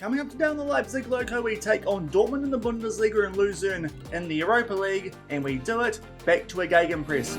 Coming up today on the Leipzig Loko, we take on Dortmund in the Bundesliga and Luzern in the Europa League, and we do it back to a Gegenpress.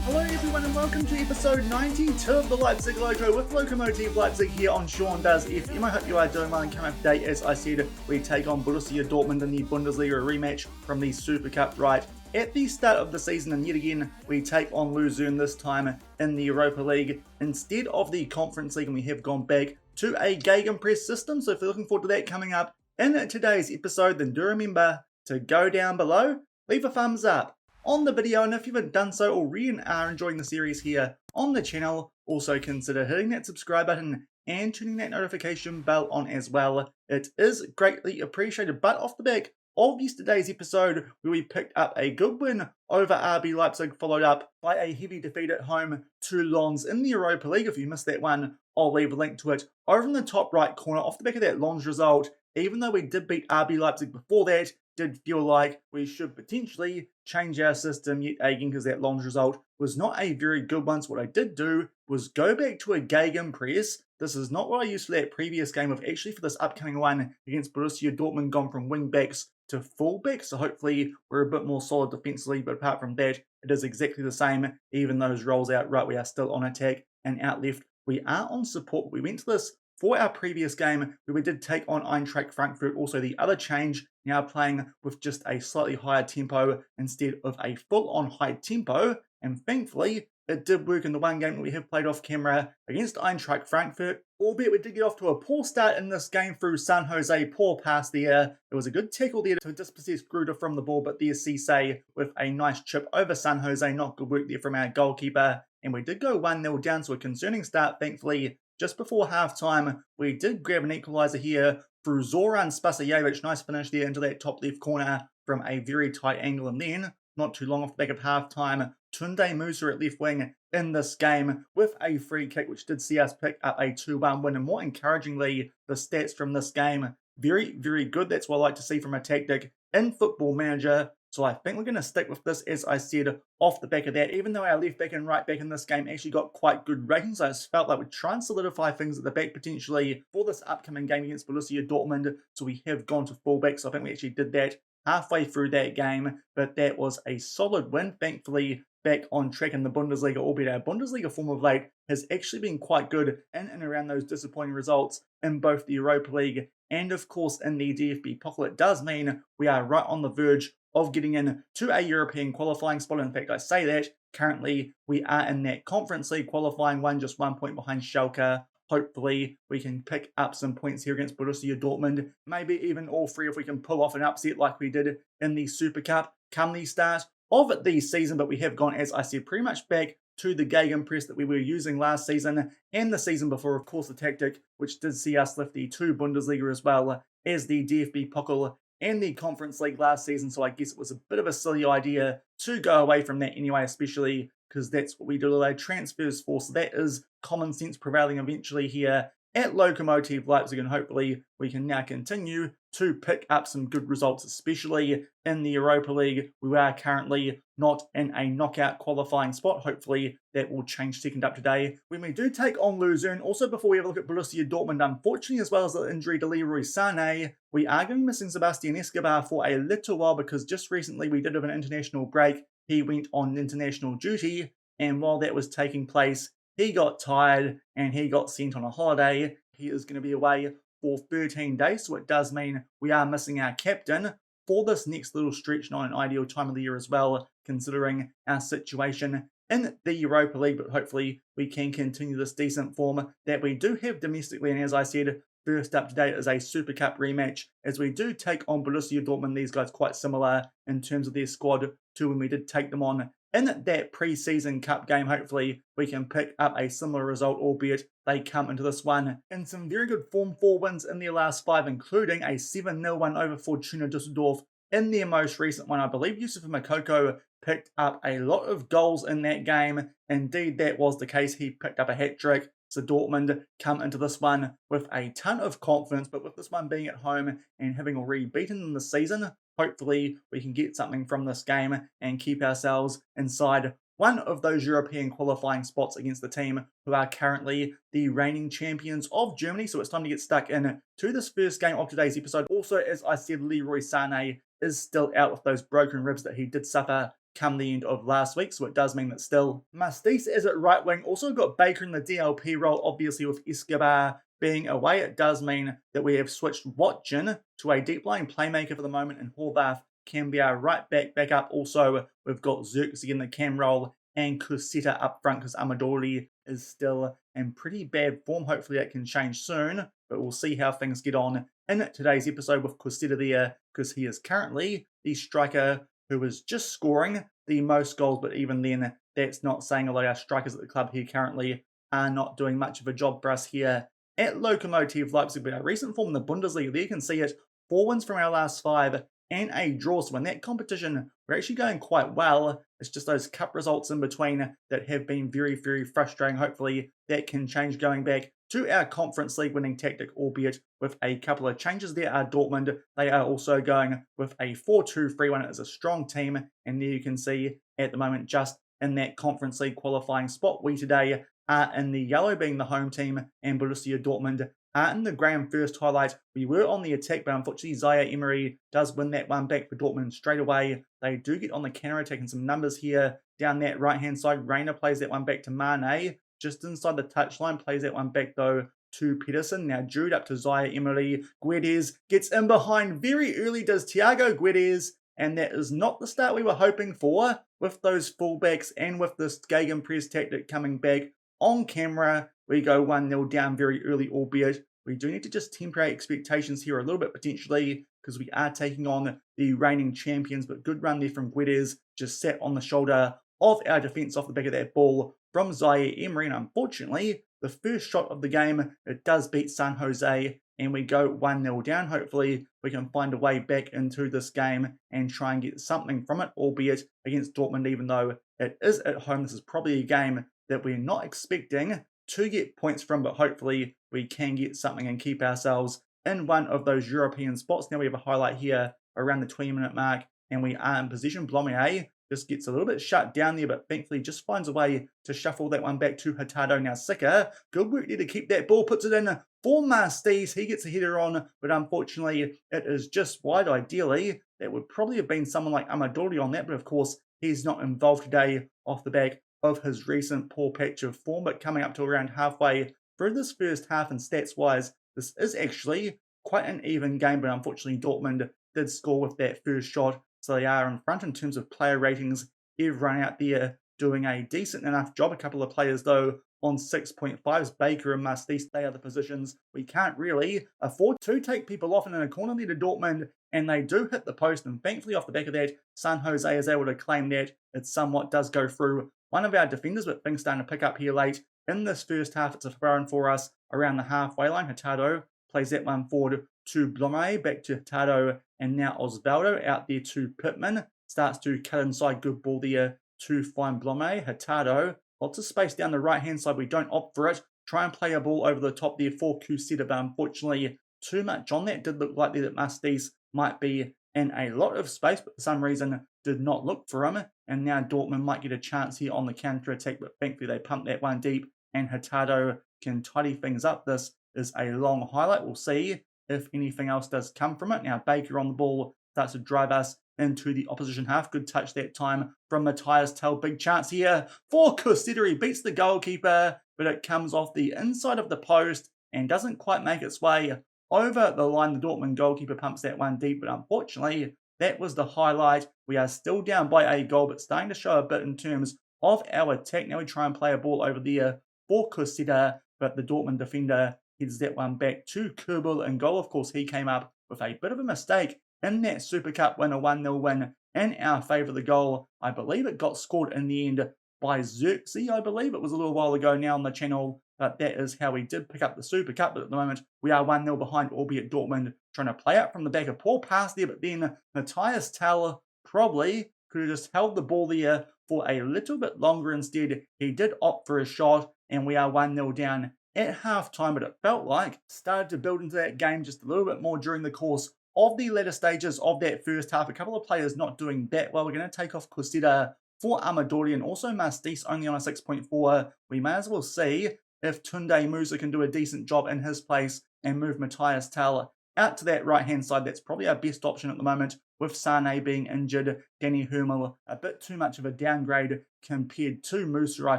Hello everyone and welcome to episode 92 of the Leipzig Loko with Lokomotive Leipzig here on Sean Does FM. I hope you are doing well and coming up today. As I said, we take on Borussia Dortmund in the Bundesliga, a rematch from the Supercup right at the start of the season, and yet again we take on Luzern, this time in the Europa League instead of the Conference League, and we have gone back to a Gegenpress system. So if you're looking forward to that coming up in today's episode, then do remember to go down below, leave a thumbs up on the video, and if you haven't done so already and are enjoying the series here on the channel, also consider hitting that subscribe button and turning that notification bell on as well. It is greatly appreciated. But off the back of yesterday's episode, where we picked up a good win over RB Leipzig, followed up by a heavy defeat at home to Lens in the Europa League. If you missed that one, I'll leave a link to it over in the top right corner. Off the back of that Lens result, even though we did beat RB Leipzig before that, did feel like we should potentially change our system yet again, because that Lens result was not a very good one. So what I did do was go back to a Gegenpress. This is not what I used for that previous game. Of actually for this upcoming one against Borussia Dortmund, gone from wing backs to full backs. So hopefully we're a bit more solid defensively, but apart from that, it is exactly the same. Even those rolls out right, we are still on attack, and out left, we are on support. We went to this for our previous game where we did take on Eintracht Frankfurt. Also the other change, now playing with just a slightly higher tempo instead of a full-on high tempo, and thankfully it did work in the one game that we have played off camera against Eintracht Frankfurt, albeit we did get off to a poor start in this game through San Jose. Poor pass there. It was a good tackle there to dispossess Gruder from the ball, but there's Cisse with a nice chip over San Jose. Not good work there from our goalkeeper, and we did go 1-0 down, so a concerning start. Thankfully, just before half-time, we did grab an equaliser here through Zoran Spasajevic. Nice finish there into that top left corner from a very tight angle. And then, not too long off the back of half-time, Tunde Musa at left wing in this game with a free kick, which did see us pick up a 2-1 win. And more encouragingly, the stats from this game, very, very good. That's what I like to see from a tactic in Football Manager. So I think we're going to stick with this, as I said, off the back of that. Even though our left back and right back in this game actually got quite good ratings, I just felt like we'd try and solidify things at the back potentially for this upcoming game against Borussia Dortmund. So we have gone to fullback. So I think we actually did that halfway through that game. But that was a solid win. Thankfully, back on track in the Bundesliga, albeit our Bundesliga form of late has actually been quite good in and around those disappointing results in both the Europa League and, of course, in the DFB Pokal. It does mean we are right on the verge of getting in to a European qualifying spot. In fact, I say that currently we are in that Conference League qualifying one, just 1 point behind Schalke. Hopefully we can pick up some points here against Borussia Dortmund, maybe even all three if we can pull off an upset like we did in the Super Cup come the start of the season. But we have gone, as I said, pretty much back to the Gegenpress that we were using last season and the season before. Of course, the tactic which did see us lift the two Bundesliga as well as the DFB Pokal and the Conference League last season. So I guess it was a bit of a silly idea to go away from that anyway, especially because that's what we do our transfers for. So that is common sense prevailing eventually here at Lokomotive Leipzig, and hopefully we can now continue to pick up some good results, especially in the Europa League. We are currently not in a knockout qualifying spot. Hopefully that will change second up today when we do take on Luzern. Also, before we have a look at Borussia Dortmund, unfortunately, as well as the injury to Leroy Sané, we are going to be missing Sebastian Escobar for a little while, because just recently we did have an international break. He went on international duty, and while that was taking place, he got tired and he got sent on a holiday. He is going to be away for 13 days, so it does mean we are missing our captain for this next little stretch. Not an ideal time of the year as well, considering our situation in the Europa League, but hopefully we can continue this decent form that we do have domestically. And as I said, first up today is a Super Cup rematch, as we do take on Borussia Dortmund. These guys quite similar in terms of their squad to when we did take them on in that pre-season cup game. Hopefully we can pick up a similar result, albeit they come into this one in some very good form. 4 wins in their last 5, including a 7-0 win over Fortuna Düsseldorf in their most recent one. I believe Yusuf Makoko picked up a lot of goals in that game. Indeed, that was the case. He picked up a hat-trick. So Dortmund come into this one with a ton of confidence, but with this one being at home and having already beaten them this season, hopefully we can get something from this game and keep ourselves inside one of those European qualifying spots against the team who are currently the reigning champions of Germany. So it's time to get stuck in to this first game of today's episode. Also, as I said, Leroy Sané is still out with those broken ribs that he did suffer come the end of last week, so it does mean that still Mastis is at right wing. Also got Baker in the DLP role, obviously with Escobar being away. It does mean that we have switched Watchin to a deep line playmaker for the moment, and Horvath can be our right back up. Also, we've got Xerxes in the cam role and Kuseta up front because Amadori is still in pretty bad form. Hopefully that can change soon, but we'll see how things get on in today's episode with Kuseta there, because he is currently the striker who is just scoring the most goals, but even then, that's not saying a lot. Our strikers at the club here currently are not doing much of a job for us here at Lokomotive Leipzig. But our recent form in the Bundesliga, there you can see it, 4 wins from our last 5 and a draw. So in that competition, we're actually going quite well. It's just those cup results in between that have been very, very frustrating. Hopefully that can change going back to our Conference League winning tactic, albeit with a couple of changes there. Are Dortmund, they are also going with a 4-2-3-1 as a strong team, and there you can see at the moment just in that Conference League qualifying spot. We today are in the yellow being the home team, and Borussia Dortmund are in the Graham first highlight. We were on the attack, but unfortunately Zaire Emery does win that one back for Dortmund straight away. They do get on the counter attack, and some numbers here down that right hand side. Reina plays that one back to Mane. Just inside the touchline, plays that one back though to Pedersen. Now Jude up to Zaire Emery. Guedes gets in behind very early, does Thiago Guedes, and that is not the start we were hoping for with those fullbacks and with this Gegenpress tactic coming back on camera. We go 1-0 down very early, albeit we do need to just temper our expectations here a little bit potentially, because we are taking on the reigning champions. But good run there from Guedes, just sat on the shoulder of our defence off the back of that ball from Zaire Emery. And unfortunately, the first shot of the game, it does beat San Jose, and we go 1-0 down. Hopefully we can find a way back into this game and try and get something from it, albeit against Dortmund. Even though it is at home, this is probably a game that we're not expecting to get points from, but hopefully we can get something and keep ourselves in one of those European spots. Now we have a highlight here around the 20-minute mark, and we are in position. Blomier just gets a little bit shut down there, but thankfully just finds a way to shuffle that one back to Hurtado. Now Sika, good work there to keep that ball, puts it in for Mastis. He gets a header on, but unfortunately it is just wide. Ideally, that would probably have been someone like Amadori on that, but of course he's not involved today off the back of his recent poor patch of form. But coming up to around halfway through this first half, and stats-wise, this is actually quite an even game, but unfortunately Dortmund did score with that first shot, so they are in front in terms of player ratings. Everyone out there doing a decent enough job. A couple of players, though, on 6.5s. Baker and Mastis, they are the positions we can't really afford to take people off. And in a corner there to Dortmund, and they do hit the post, and thankfully off the back of that, San Jose is able to claim that. It somewhat does go through one of our defenders, but things starting to pick up here late in this first half. It's a throw-in for us around the halfway line. Hurtado plays that one forward to Blome, back to Hurtado, and now Osvaldo out there to Pittman. Starts to cut inside, good ball there to find Blome. Hurtado, lots of space down the right-hand side. We don't opt for it. Try and play a ball over the top there for Kuseta, but unfortunately too much on that. Did look like there that Mastis might be in a lot of space, but for some reason did not look for him. And now Dortmund might get a chance here on the counter-attack, but thankfully they pump that one deep, and Hurtado can tidy things up. This is a long highlight. We'll see if anything else does come from it. Now Baker on the ball starts to drive us into the opposition half. Good touch that time from Matthias Tell. Big chance here for Kuseta. He beats the goalkeeper, but it comes off the inside of the post and doesn't quite make its way over the line. The Dortmund goalkeeper pumps that one deep, but unfortunately that was the highlight. We are still down by a goal, but starting to show a bit in terms of our attack. Now we try and play a ball over there for Kuseta, but the Dortmund defender heads that one back to Kerbal in goal. Of course, he came up with a bit of a mistake in that Supercup win, a 1-0 win in our favour. The goal, I believe it got scored in the end by Xerxes. I believe it was a little while ago now on the channel, but that is how we did pick up the Supercup. But at the moment, we are 1-0 behind, albeit Dortmund trying to play out from the back. A poor pass there, but then Matthias Tell probably could have just held the ball there for a little bit longer. Instead, he did opt for a shot, and we are 1-0 down at half-time, but it felt like started to build into that game just a little bit more during the course of the latter stages of that first half. A couple of players not doing that well. We're going to take off Cosetta for Amadori and also Mastis only on a 6.4. We may as well see if Tunde Musa can do a decent job in his place and move Matthias Tal out to that right-hand side. That's probably our best option at the moment, with Sane being injured. Danny Hermel, a bit too much of a downgrade compared to Musa, I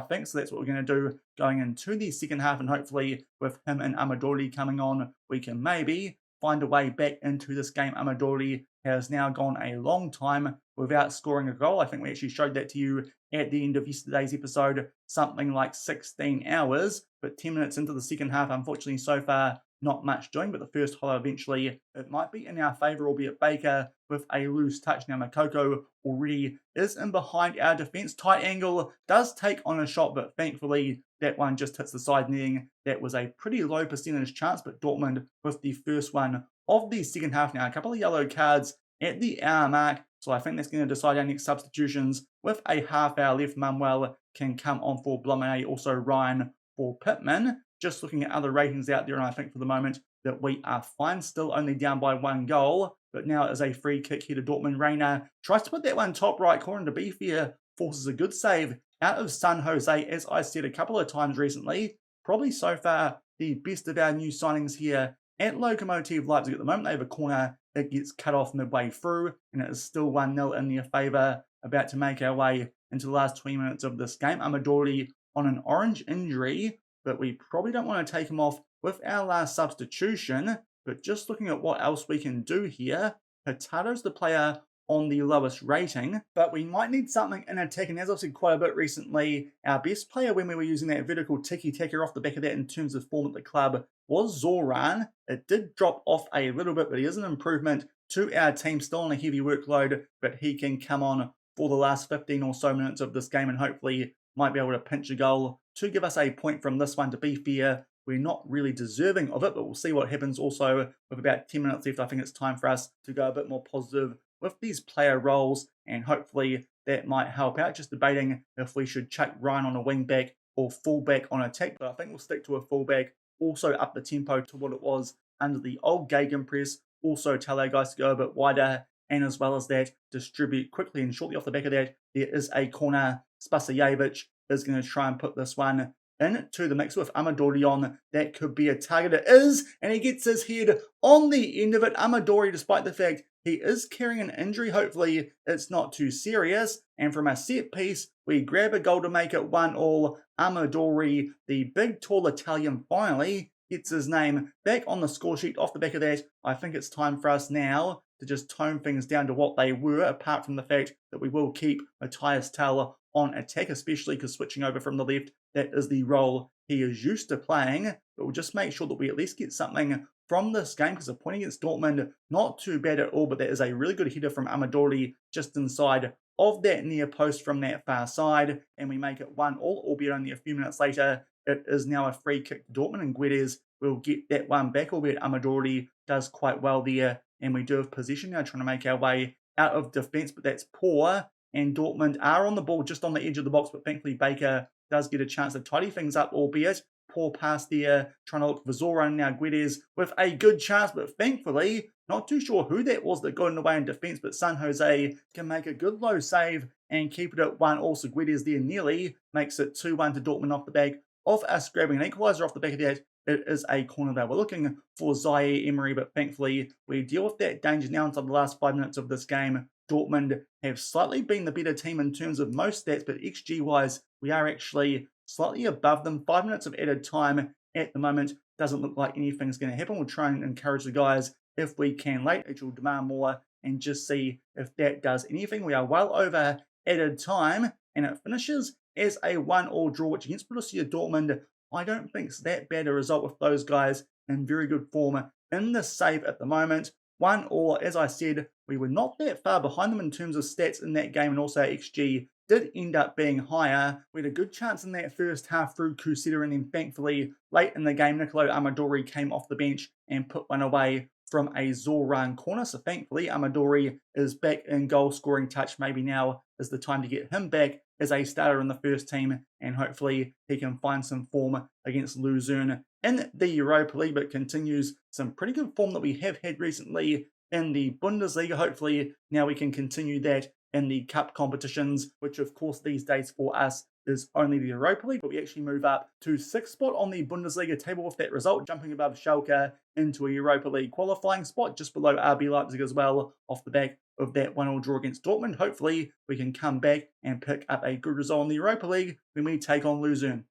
think. So that's what we're going to do going into the second half. And hopefully with him and Amadori coming on, we can maybe find a way back into this game. Amadori has now gone a long time without scoring a goal. I think we actually showed that to you at the end of yesterday's episode, something like 16 hours. But 10 minutes into the second half, unfortunately, so far, not much doing. But the first hollow, eventually, it might be in our favour, albeit Baker with a loose touch. Now, Makoko already is in behind our defence. Tight angle, does take on a shot, but thankfully, that one just hits the side netting. That was a pretty low percentage chance, but Dortmund with the first one of the second half. Now, a couple of yellow cards at the hour mark, so I think that's going to decide our next substitutions. With a half hour left, Manuel can come on for Blomé, also Ryan for Pittman. Just looking at other ratings out there, and I think for the moment that we are fine. Still only down by 1 goal, but now is a free kick here to Dortmund. Reina tries to put that one top right corner, and to be fair, forces a good save out of San Jose, as I said a couple of times recently. Probably so far the best of our new signings here at Lokomotive Leipzig. At the moment, they have a corner that gets cut off midway through, and it is still 1-0 in their favour. About to make our way into the last 20 minutes of this game. Amadori on an orange injury, but we probably don't want to take him off with our last substitution. But just looking at what else we can do here, Hurtado's the player on the lowest rating, but we might need something in attack. And as I've said quite a bit recently, our best player when we were using that vertical tiki-taka off the back of that in terms of form at the club was Zoran. It did drop off a little bit, but he is an improvement to our team, still on a heavy workload, but he can come on for the last 15 or so minutes of this game and hopefully might be able to pinch a goal to give us a point from this one. To be fair, we're not really deserving of it, but we'll see what happens. Also, with about 10 minutes left, I think it's time for us to go a bit more positive with these player roles, and hopefully that might help out. Just debating if we should chuck Ryan on a wing back or full back on attack, but I think we'll stick to a full back. Also up the tempo to what it was under the old Gegenpress. Also tell our guys to go a bit wider, and as well as that, distribute quickly. And shortly off the back of that, there is a corner. Spasajevic is going to try and put this one into the mix with Amadori on. That could be a target. It is, and he gets his head on the end of it. Amadori, despite the fact he is carrying an injury, hopefully it's not too serious. And from a set piece, we grab a goal to make it 1-1. Amadori, the big, tall Italian, finally gets his name back on the score sheet. Off the back of that, I think it's time for us now to just tone things down to what they were, apart from the fact that we will keep Matthias Tal on attack, especially because switching over from the left, that is the role he is used to playing. But we'll just make sure that we at least get something from this game, because the point against Dortmund, not too bad at all, but that is a really good header from Amadori just inside of that near post from that far side, and we make it 1-1, albeit only a few minutes later. It is now a free kick to Dortmund, and Guedes will get that one back, albeit Amadori does quite well there, and we do have possession now, trying to make our way out of defence, but that's poor, and Dortmund are on the ball just on the edge of the box, but thankfully Baker does get a chance to tidy things up, albeit poor pass there, trying to look for Zoran. Now Guedes with a good chance, but thankfully, not too sure who that was that got in the way in defence, but San Jose can make a good low save and keep it at 1-1. Also Guedes there nearly makes it 2-1 to Dortmund off the back of us grabbing an equaliser off the back of that. It is a corner that we're looking for Zaire Emery, but thankfully we deal with that danger now inside the last 5 minutes of this game. Dortmund have slightly been the better team in terms of most stats, but XG-wise, we are actually slightly above them. 5 minutes of added time at the moment. Doesn't look like anything's going to happen. We'll try and encourage the guys if we can late. It will demand more and just see if that does anything. We are well over added time, and it finishes as a 1-1 draw, which against Borussia Dortmund, I don't think it's that bad a result with those guys in very good form in the save at the moment. 1-1, as I said, we were not that far behind them in terms of stats in that game, and also our XG did end up being higher. We had a good chance in that first half through Cosetta, and then thankfully late in the game, Nicolo Amadori came off the bench and put one away from a Zoran corner. So thankfully Amadori is back in goal scoring touch. Maybe now is the time to get him back as a starter in the first team, and hopefully he can find some form against Luzern in the Europa League, but continues some pretty good form that we have had recently in the Bundesliga. Hopefully now we can continue that in the cup competitions, which of course these days for us is only the Europa League, but we actually move up to 6th spot on the Bundesliga table with that result, jumping above Schalke into a Europa League qualifying spot, just below RB Leipzig as well, off the back of that 1-1 draw against Dortmund. Hopefully we can come back and pick up a good result in the Europa League when we take on Luzern.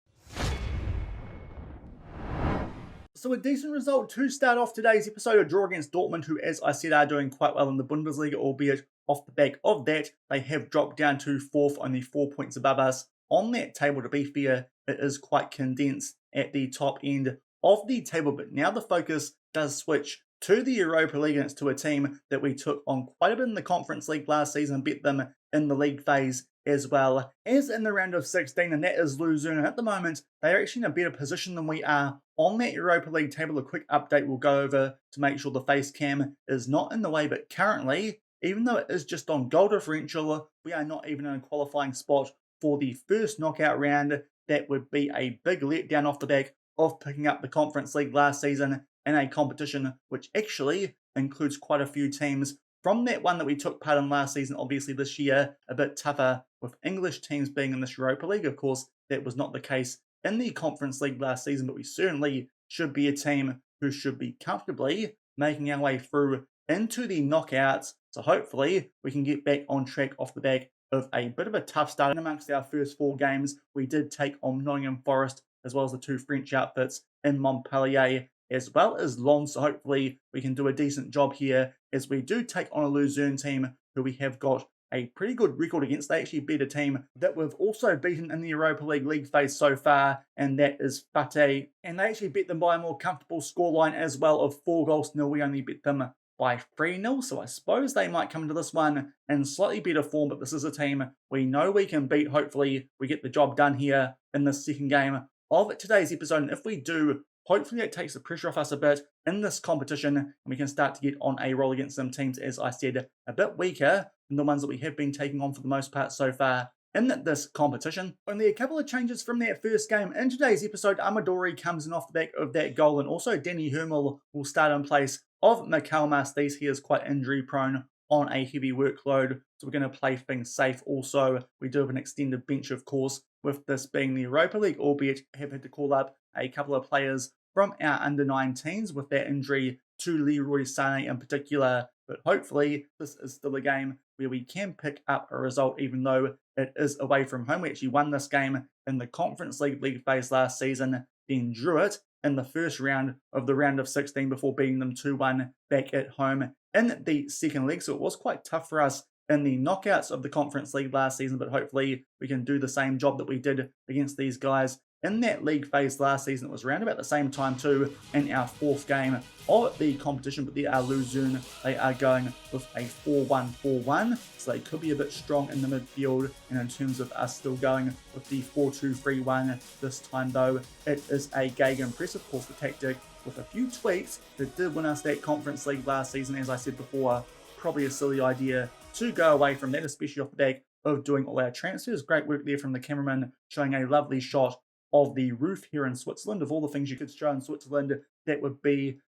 So a decent result to start off today's episode, a draw against Dortmund, who, as I said, are doing quite well in the Bundesliga, albeit off the back of that, they have dropped down to 4th, only 4 points above us on that table. To be fair, it is quite condensed at the top end of the table, but now the focus does switch to the Europa League, and it's to a team that we took on quite a bit in the Conference League last season, beat them in the league phase as well as in the round of 16, and that is Luzern. And at the moment, they are actually in a better position than we are on that Europa League table. A quick update we'll go over to make sure the face cam is not in the way, but currently, even though it is just on goal differential, we are not even in a qualifying spot for the first knockout round. That would be a big letdown off the back of picking up the Conference League last season in a competition which actually includes quite a few teams from that one that we took part in last season. Obviously this year a bit tougher with English teams being in this Europa League. Of course, that was not the case in the Conference League last season, but we certainly should be a team who should be comfortably making our way through into the knockouts. So hopefully we can get back on track off the back of a bit of a tough start. And amongst our first 4 games, we did take on Nottingham Forest as well as the 2 French outfits in Montpellier as well as Lens. So hopefully we can do a decent job here as we do take on a Luzern team who we have got a pretty good record against. They actually beat a team that we've also beaten in the Europa League phase so far, and that is Fateh. And they actually beat them by a more comfortable scoreline as well of 4-0. We only beat them by 3-0, so I suppose they might come into this one in slightly better form, but this is a team we know we can beat. Hopefully we get the job done here in the second game of today's episode, and if we do, hopefully it takes the pressure off us a bit in this competition, and we can start to get on a roll against some teams, as I said, a bit weaker than the ones that we have been taking on for the most part so far in this competition. Only a couple of changes from that first game. In today's episode, Amadori comes in off the back of that goal, and also Danny Hermel will start in place of Mikhail Mastis. He is quite injury prone on a heavy workload, so we're going to play things safe. Also, we do have an extended bench, of course, with this being the Europa League, albeit have had to call up a couple of players from our under-19s with that injury to Leroy Sané in particular. But hopefully this is still a game where we can pick up a result, even though it is away from home. We actually won this game in the Conference League phase last season, then drew it in the first round of the round of 16 before beating them 2-1 back at home in the second leg. So it was quite tough for us in the knockouts of the Conference League last season, but hopefully we can do the same job that we did against these guys in that league phase last season. It was around about the same time too in our 4th game of the competition, but they are Luzern. They are going with a 4-1-4-1, so they could be a bit strong in the midfield, and in terms of us still going with the 4-2-3-1 this time though, it is a Gegenpress, of course the tactic with a few tweaks that did win us that Conference League last season. As I said before, probably a silly idea to go away from that, especially off the back of doing all our transfers. Great work there from the cameraman, showing a lovely shot of the roof here in Switzerland. Of all the things you could show in Switzerland, that would be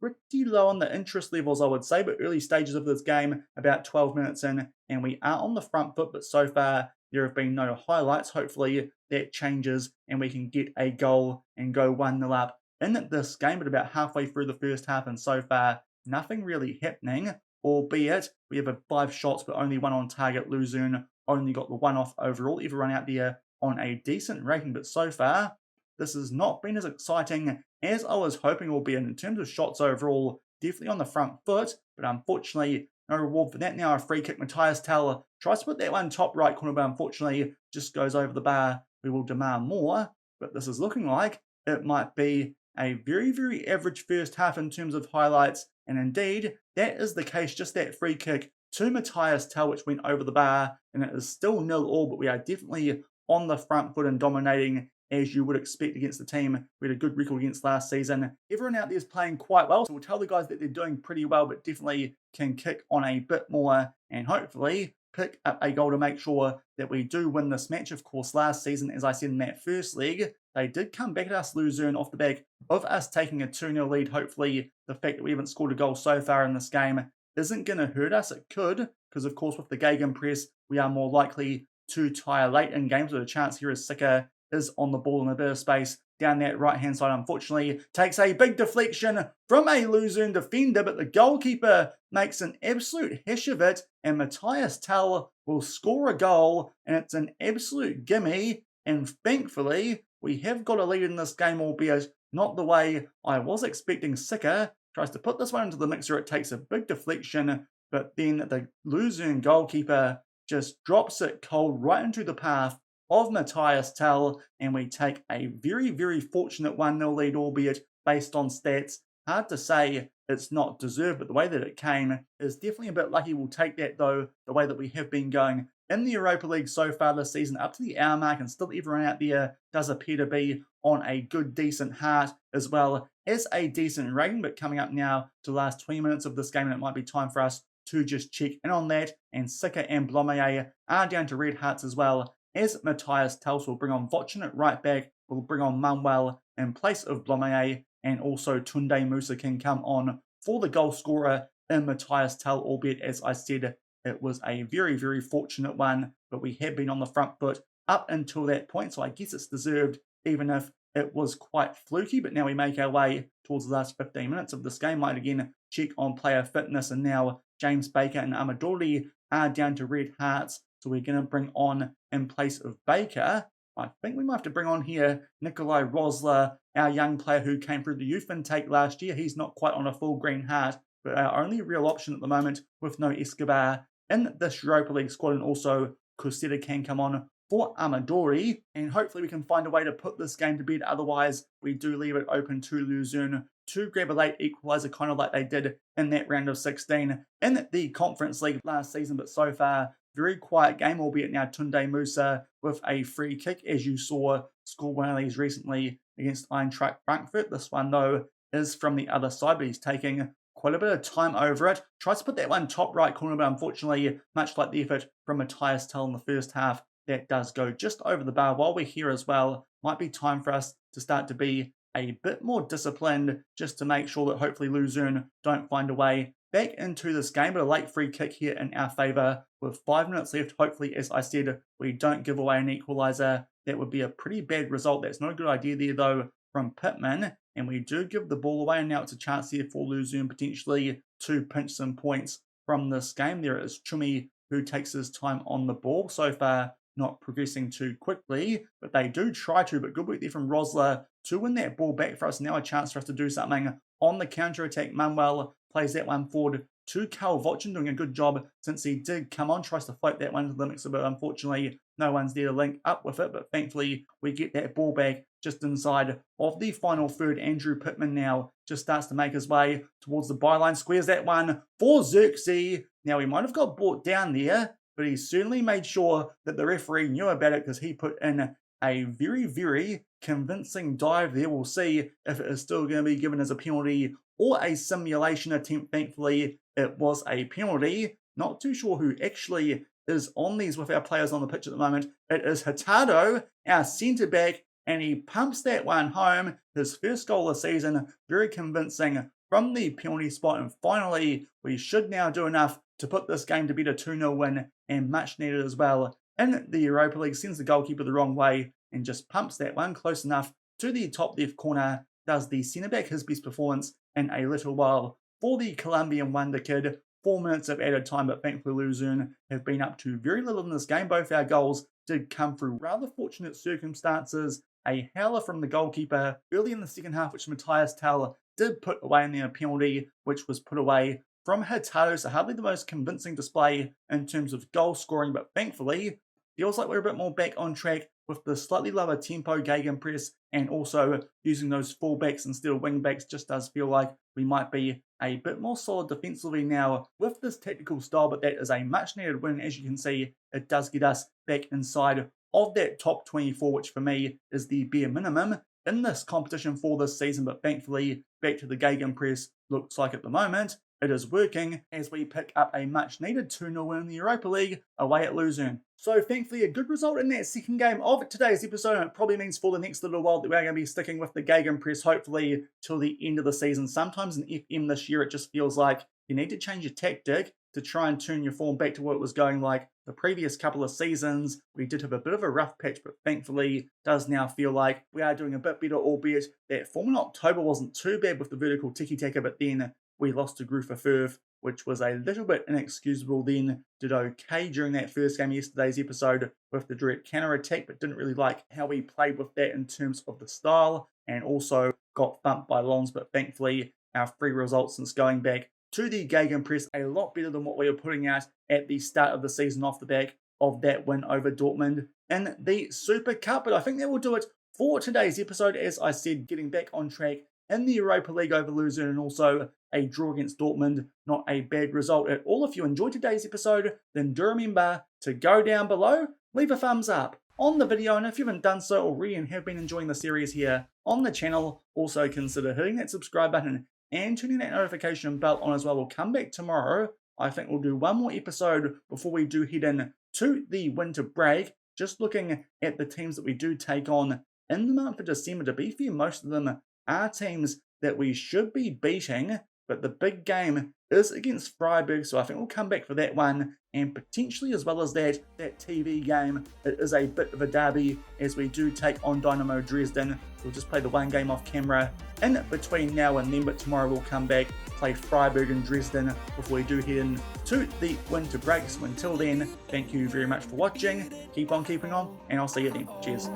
pretty low on the interest levels, I would say, but early stages of this game, about 12 minutes in, and we are on the front foot, but so far there have been no highlights. Hopefully that changes and we can get a goal and go 1-0 up in this game, but about halfway through the first half, and so far nothing really happening, albeit we have 5 shots but only 1 on target. Luzern only got the 1 off overall. Everyone out there on a decent rating, but so far this has not been as exciting as I was hoping it will be. And in terms of shots overall, definitely on the front foot, but unfortunately no reward for that. Now a free kick. Matthias Tell tries to put that one top right corner, but unfortunately just goes over the bar. We will demand more, but this is looking like it might be a very, very average first half in terms of highlights, and indeed that is the case. Just that free kick to Matthias Tell which went over the bar, and it is still 0-0, but we are definitely on the front foot and dominating as you would expect against the team we had a good record against last season. Everyone out there is playing quite well, so we'll tell the guys that they're doing pretty well, but definitely can kick on a bit more and hopefully pick up a goal to make sure that we do win this match. Of course, last season, as I said in that first leg, they did come back at us, Luzern, off the back of us taking a 2-0 lead. Hopefully, the fact that we haven't scored a goal so far in this game isn't going to hurt us. It could, because of course with the Gegenpress, we are more likely to tire late in games, with a chance here as Sika is on the ball in a bit of space down that right-hand side. Unfortunately, takes a big deflection from a Luzern defender, but the goalkeeper makes an absolute hash of it, and Matthias Tell will score a goal, and it's an absolute gimme, and thankfully, we have got a lead in this game, albeit not the way I was expecting. Sika tries to put this one into the mixer. It takes a big deflection, but then the Luzern goalkeeper just drops it cold right into the path of Matthias Tell, and we take a very, very fortunate 1-0 lead, albeit based on stats. Hard to say it's not deserved, but the way that it came is definitely a bit lucky. We'll take that, though, the way that we have been going in the Europa League so far this season, up to the hour mark, and still everyone out there does appear to be on a good, decent heart, as well as a decent rating. But coming up now to the last 20 minutes of this game, and it might be time for us to just check in on that. And Sika and Blomeyer are down to red hearts as well, as Matthias Tels will bring on Vochin at right back, will bring on Manuel in place of Blomeyer, and also Tunde Musa can come on for the goal scorer in Matthias Tell, albeit, as I said, it was a very, very fortunate one, but we have been on the front foot up until that point, so I guess it's deserved, even if it was quite fluky. But now we make our way towards the last 15 minutes of this game. Might again check on player fitness, and now James Baker and Amadori are down to red hearts, so we're going to bring on, in place of Baker, I think we might have to bring on here Nikolai Rosler, our young player who came through the youth intake last year. He's not quite on a full green heart, but our only real option at the moment with no Escobar in this Europa League squad, and also Cosetta can come on for Amadori, and hopefully we can find a way to put this game to bed. Otherwise, we do leave it open to Luzern to grab a late equaliser, kind of like they did in that round of 16 in the Conference League last season. But so far, very quiet game, albeit now Tunde Musa with a free kick, as you saw, scored one of these recently against Eintracht Frankfurt. This one, though, is from the other side, but he's taking quite a bit of time over it. Tries to put that one top right corner, but unfortunately, much like the effort from Matthias Tell in the first half, that does go just over the bar. While we're here as well, might be time for us to start to be a bit more disciplined, just to make sure that hopefully Luzern don't find a way back into this game. But a late free kick here in our favour with 5 minutes left. Hopefully, as I said, we don't give away an equaliser. That would be a pretty bad result. That's not a good idea there, though, from Pittman. And we do give the ball away, and now it's a chance here for Luzern potentially to pinch some points from this game. There is Chumi, who takes his time on the ball. So far, not progressing too quickly, but they do try to. But good work there from Rosler to win that ball back for us. Now a chance for us to do something on the counter-attack. Manuel plays that one forward to Karl Vochin, doing a good job since he did come on. Tries to float that one to the mixer, but unfortunately no one's there to link up with it. But thankfully we get that ball back just inside of the final third. Andrew Pittman now just starts to make his way towards the byline. Squares that one for Xerxes. Now he might have got brought down there, but he certainly made sure that the referee knew about it, because he put in a very, very convincing dive there. We'll see if it is still going to be given as a penalty or a simulation attempt. Thankfully, it was a penalty. Not too sure who actually is on these with our players on the pitch at the moment. It is Hurtado, our centre-back, and he pumps that one home. His first goal of the season, very convincing from the penalty spot. And finally, we should now do enough to put this game to be a 2-0 win, and much needed as well in the Europa League. Sends the goalkeeper the wrong way and just pumps that one close enough to the top left corner. Does the centre-back his best performance in a little while for the Colombian wonder kid. 4 minutes of added time, but thankfully Luzern have been up to very little in this game. Both our goals did come through rather fortunate circumstances. A howler from the goalkeeper early in the second half, which Matthias Tell did put away in their penalty, which was put away from Hurtado. So hardly the most convincing display in terms of goal scoring, but thankfully feels like we're a bit more back on track with the slightly lower tempo Gegenpress, and also using those fullbacks instead of wingbacks. Just does feel like we might be a bit more solid defensively now with this tactical style, but that is a much needed win. As you can see, it does get us back inside of that top 24, which for me is the bare minimum in this competition for this season. But thankfully, back to the Gegenpress. Looks like at the moment it is working as we pick up a much needed 2-0 win in the Europa League away at Luzern. So thankfully a good result in that second game of today's episode, and it probably means for the next little while that we're going to be sticking with the Gegenpress, hopefully till the end of the season. Sometimes in FM this year it just feels like you need to change your tactic to try and turn your form back to what it was going like the previous couple of seasons. We did have a bit of a rough patch, but thankfully does now feel like we are doing a bit better, albeit that form in October wasn't too bad with the vertical tiki-taka, but then we lost to Grufa Firth, which was a little bit inexcusable then. Did okay during that first game, yesterday's episode, with the direct counter-attack, but didn't really like how we played with that in terms of the style, and also got thumped by Lons, but thankfully our 3 results since going back to the Gegenpress a lot better than what we were putting out at the start of the season off the back of that win over Dortmund in the Supercup. But I think that will do it for today's episode. As I said, getting back on track in the Europa League over Luzern, and also a draw against Dortmund. Not a bad result at all. If you enjoyed today's episode, then do remember to go down below, leave a thumbs up on the video, and if you haven't done so already and have been enjoying the series here on the channel, also consider hitting that subscribe button and turning that notification bell on as well. We'll come back tomorrow. I think we'll do one more episode before we do head in to the winter break, just looking at the teams that we do take on in the month of December. To be fair, most of them are teams that we should be beating, but the big game is against Freiburg, so I think we'll come back for that one, and potentially as well as that TV game. It is a bit of a derby as we do take on Dynamo Dresden. We'll just play the one game off camera in between now and then, but tomorrow we'll come back, play Freiburg and Dresden before we do head in to the winter break. So until then, thank you very much for watching, keep on keeping on, and I'll see you then. Cheers.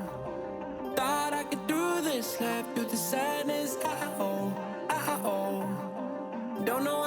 Thought I could do this, laugh through the sadness. Don't know